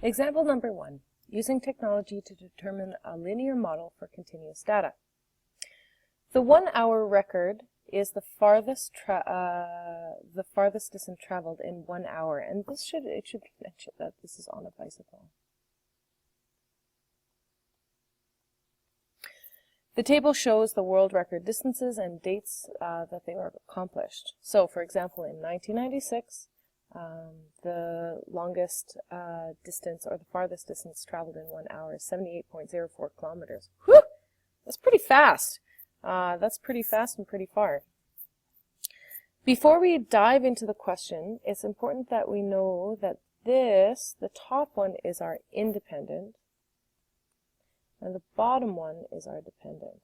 Example number 1, using technology to determine a linear model for continuous data. The 1-hour record is the farthest distance traveled in 1 hour, and it should be mentioned that this is on a bicycle. The table shows the world record distances and dates that they were accomplished. So, for example, in 1996, the longest distance, or the farthest distance traveled in 1 hour is 78.04 kilometers. Whew! That's pretty fast. That's pretty fast and pretty far. Before we dive into the question, it's important that we know that the top one is our independent, and the bottom one is our dependent.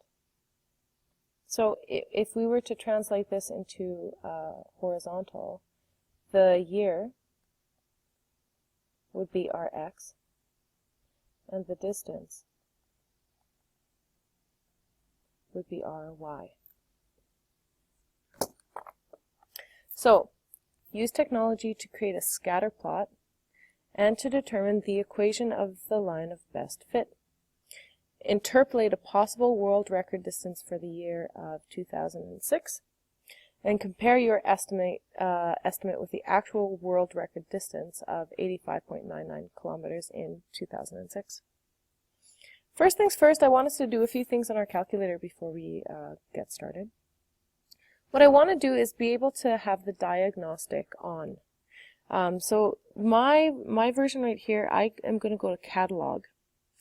So if we were to translate this into horizontal, the year would be our x, and the distance would be our y. So, use technology to create a scatter plot and to determine the equation of the line of best fit. Interpolate a possible world record distance for the year of 2006 and compare your estimate with the actual world record distance of 85.99 kilometers in 2006. First things first, I want us to do a few things on our calculator before we get started. What I want to do is be able to have the diagnostic on. So my version right here, I am going to go to catalog.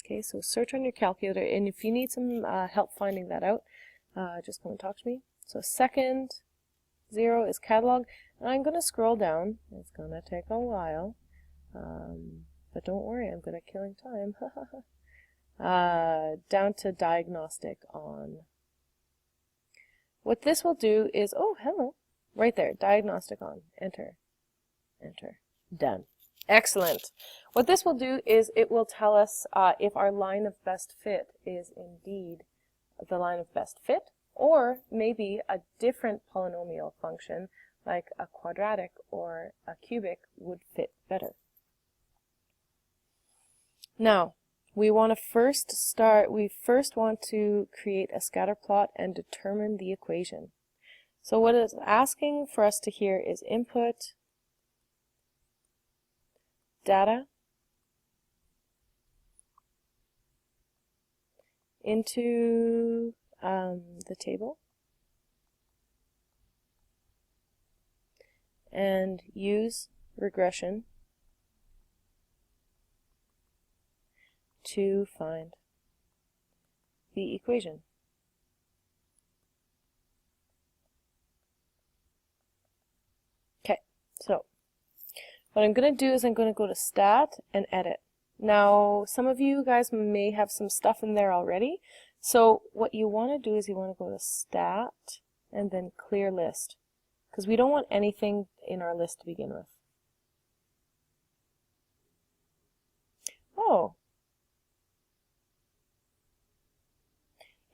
Okay, so search on your calculator, and if you need some help finding that out, just come and talk to me. So second 0 is catalog, and I'm going to scroll down. It's going to take a while, but don't worry, I'm good at killing time. Down to diagnostic on. What this will do is, oh, hello, right there, diagnostic on, enter, enter, done. Excellent. What this will do is it will tell us if our line of best fit is indeed the line of best fit, or maybe a different polynomial function like a quadratic or a cubic would fit better. Now, we first want to create a scatter plot and determine the equation. So what it's asking for us to here is input data into the table and use regression to find the equation. Okay, so what I'm going to do is I'm going to go to Stat and Edit. Now, some of you guys may have some stuff in there already, so what you want to do is you want to go to Stat and then Clear List, because we don't want anything in our list to begin with. Oh,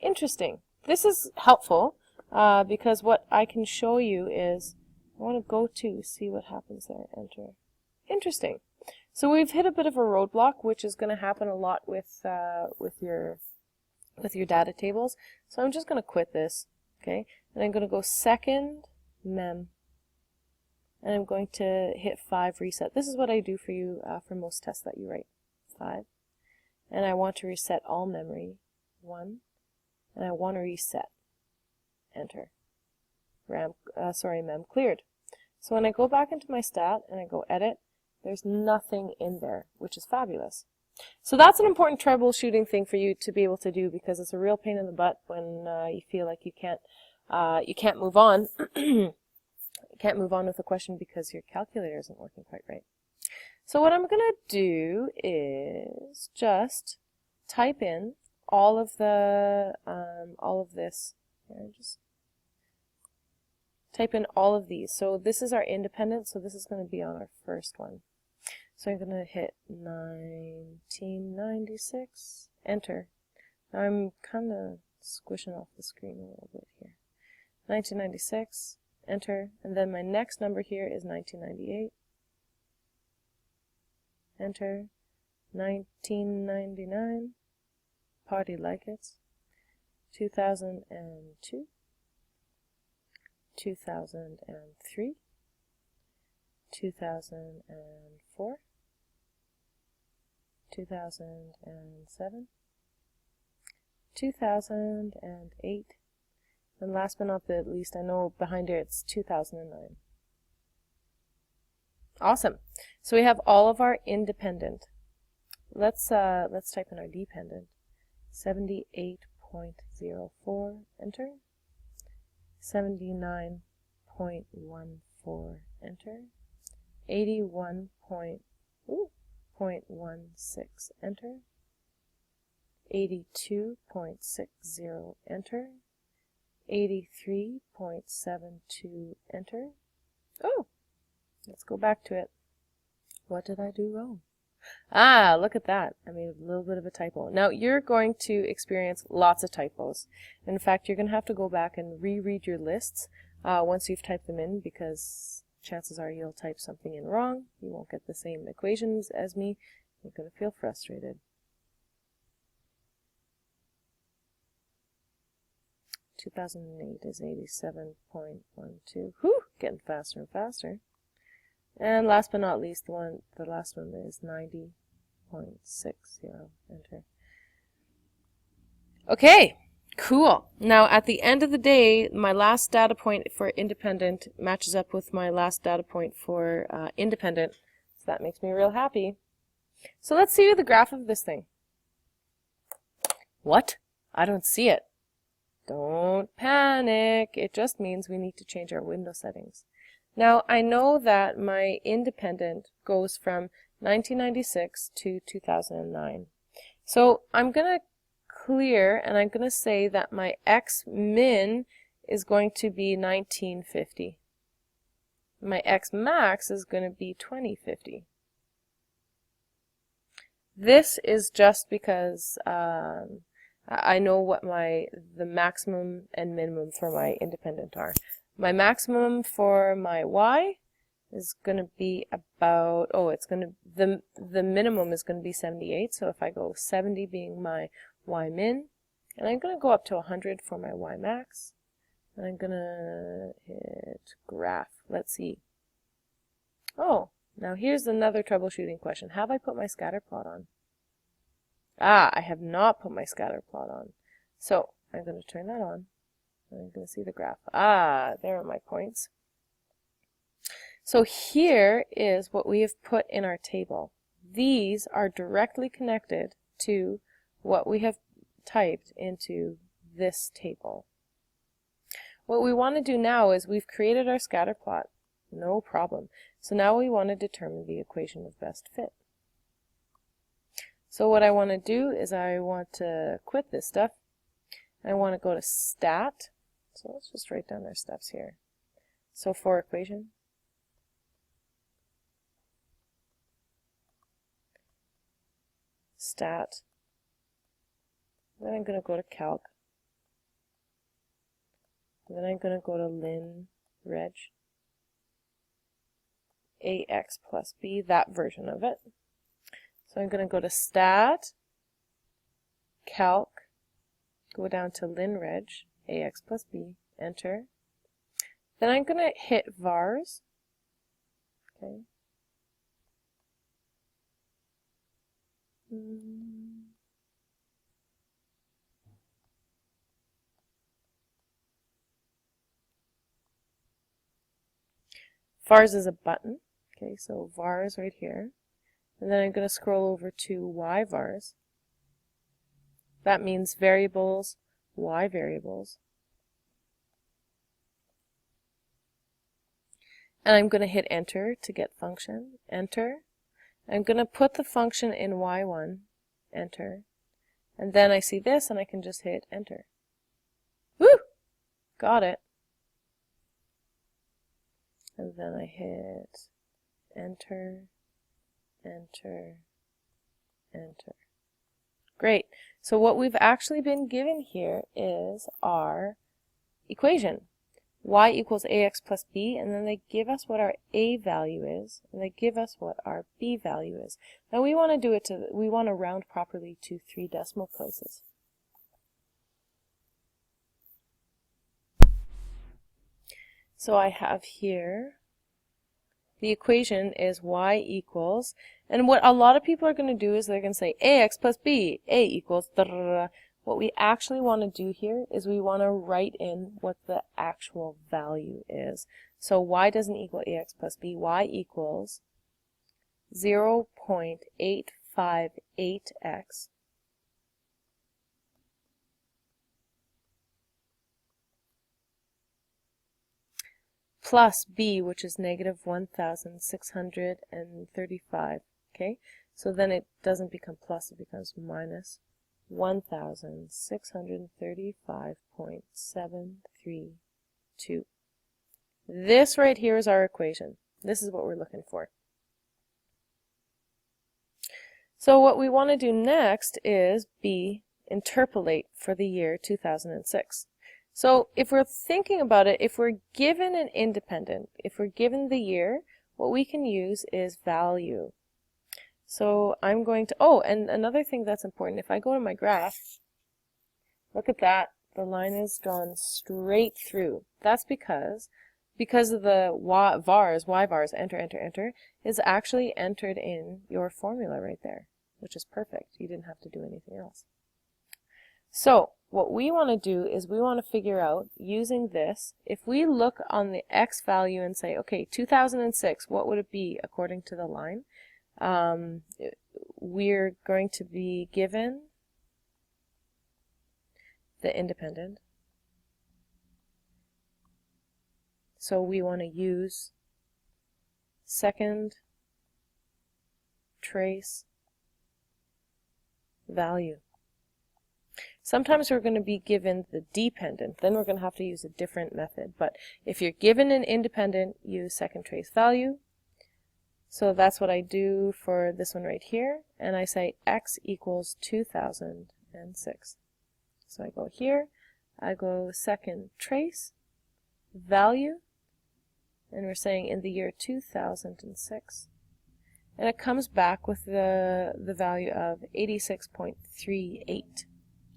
interesting. This is helpful because what I can show you is, I want to go to see what happens there, enter. Interesting. So we've hit a bit of a roadblock, which is going to happen a lot with your data tables. So I'm just going to quit this, okay? And I'm going to go second mem, and I'm going to hit 5 reset. This is what I do for you for most tests that you write. 5, and I want to reset all memory. 1, and I want to reset. Enter. Mem cleared. So when I go back into my stat and I go edit, there's nothing in there, which is fabulous. So that's an important troubleshooting thing for you to be able to do, because it's a real pain in the butt when you feel like you can't move on. You can't move on with a question because your calculator isn't working quite right. So what I'm going to do is just type in all of this. Here, just type in all of these. So this is our independent, so this is going to be on our first one. So I'm going to hit 1996, enter. Now I'm kind of squishing off the screen a little bit here. 1996, enter, and then my next number here is 1998, enter, 1999, Party Like It, 2002, 2003, 2004, 2007, 2008, and last but not the least, I know behind here it's 2009. Awesome. So we have all of our independent. Let's type in our dependent. 78.04, enter. 79.14, enter. 81.16, enter. 82.60, enter. 83.72, enter. Oh, let's go back to it. What did I do wrong? Ah, look at that. I made a little bit of a typo. Now, you're going to experience lots of typos. In fact, you're going to have to go back and reread your lists once you've typed them in, because chances are you'll type something in wrong. You won't get the same equations as me. You're going to feel frustrated. 2008 is 87.12. Whew, getting faster and faster. And last but not least, the last one is 90.60, enter. Okay, cool. Now at the end of the day, my last data point for independent matches up with my last data point for independent, so that makes me real happy. So let's see the graph of this thing. What? I don't see it. Don't panic. It just means we need to change our window settings. Now, I know that my independent goes from 1996 to 2009. So I'm going to clear, and I'm going to say that my X min is going to be 1950. My X max is going to be 2050. This is just because I know what the maximum and minimum for my independent are. My maximum for my Y is going to be about, the minimum is going to be 78. So if I go 70 being my Y min, and I'm going to go up to 100 for my Y max, and I'm going to hit graph. Let's see. Oh, now here's another troubleshooting question. Have I put my scatter plot on? Ah, I have not put my scatter plot on. So I'm going to turn that on. I'm going to see the graph. Ah, there are my points. So here is what we have put in our table. These are directly connected to what we have typed into this table. What we want to do now is we've created our scatter plot. No problem. So now we want to determine the equation of best fit. So what I want to do is I want to quit this stuff. I want to go to stat. So let's just write down our steps here. So for equation, stat, then I'm going to go to calc, then I'm going to go to lin reg, ax plus b, that version of it. So I'm going to go to stat, calc, go down to lin reg, ax plus b, enter. Then I'm going to hit vars. Okay. Vars is a button. Okay, so vars right here. And then I'm going to scroll over to y vars. That means variables, y variables. And I'm going to hit enter to get function, enter. I'm going to put the function in y1, enter. And then I see this and I can just hit enter. Woo! Got it. And then I hit enter, enter, enter. Great. So what we've actually been given here is our equation. y equals ax plus b, and then they give us what our a value is, and they give us what our b value is. Now we want to do it to, we want to round properly to 3 decimal places. So I have here, the equation is y equals, and what a lot of people are going to do is they're going to say ax plus b, a equals, what we actually want to do here is we want to write in what the actual value is. So y doesn't equal ax plus b, y equals 0.858x plus b, which is negative 1,635. Okay, so then it doesn't become plus, it becomes minus 1,635.732. This right here is our equation. This is what we're looking for. So what we want to do next is interpolate for the year 2006. So if we're thinking about it, if we're given an independent, if we're given the year, what we can use is value. So I'm going to, oh, and another thing that's important, if I go to my graph, look at that, the line is drawn straight through. That's because of the y vars, enter, enter, enter, is actually entered in your formula right there, which is perfect. You didn't have to do anything else. So what we want to do is we want to figure out, using this, if we look on the x value and say, okay, 2006, what would it be according to the line? We're going to be given the independent. So we want to use second trace value. Sometimes we're going to be given the dependent, then we're going to have to use a different method. But if you're given an independent, use second trace value. So that's what I do for this one right here, and I say x equals 2006. So I go here, I go second trace value, and we're saying in the year 2006. And it comes back with the value of 86.38.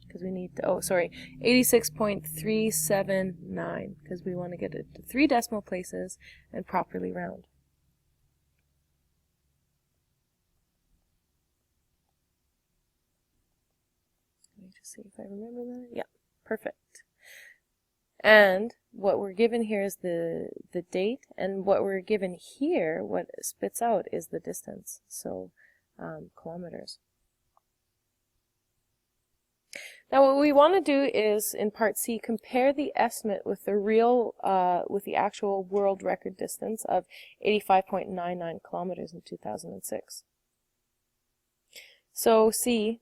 Because we need to, 86.379, because we want to get it to 3 decimal places and properly round. Let me just see if I remember that. Yeah, perfect. And what we're given here is the date, and what we're given here, what it spits out, is the distance, so kilometers. Now what we want to do is, in part C, compare the estimate with the real, with the actual world record distance of 85.99 kilometers in 2006. So C,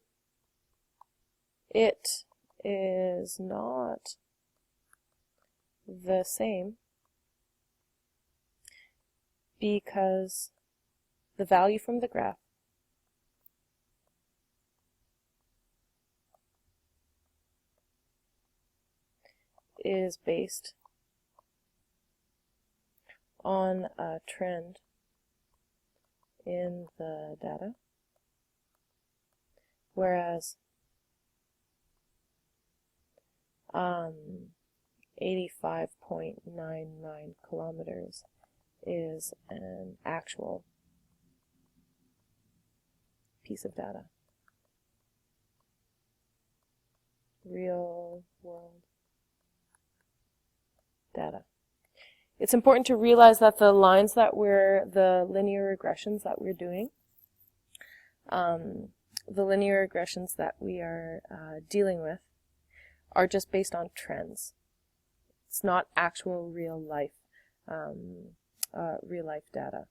it is not the same because the value from the graph is based on a trend in the data, whereas 85.99 kilometers is an actual piece of data. Real world data. It's important to realize that the lines that the linear regressions that we're doing, the linear regressions that we are dealing with are just based on trends. It's not actual real life data.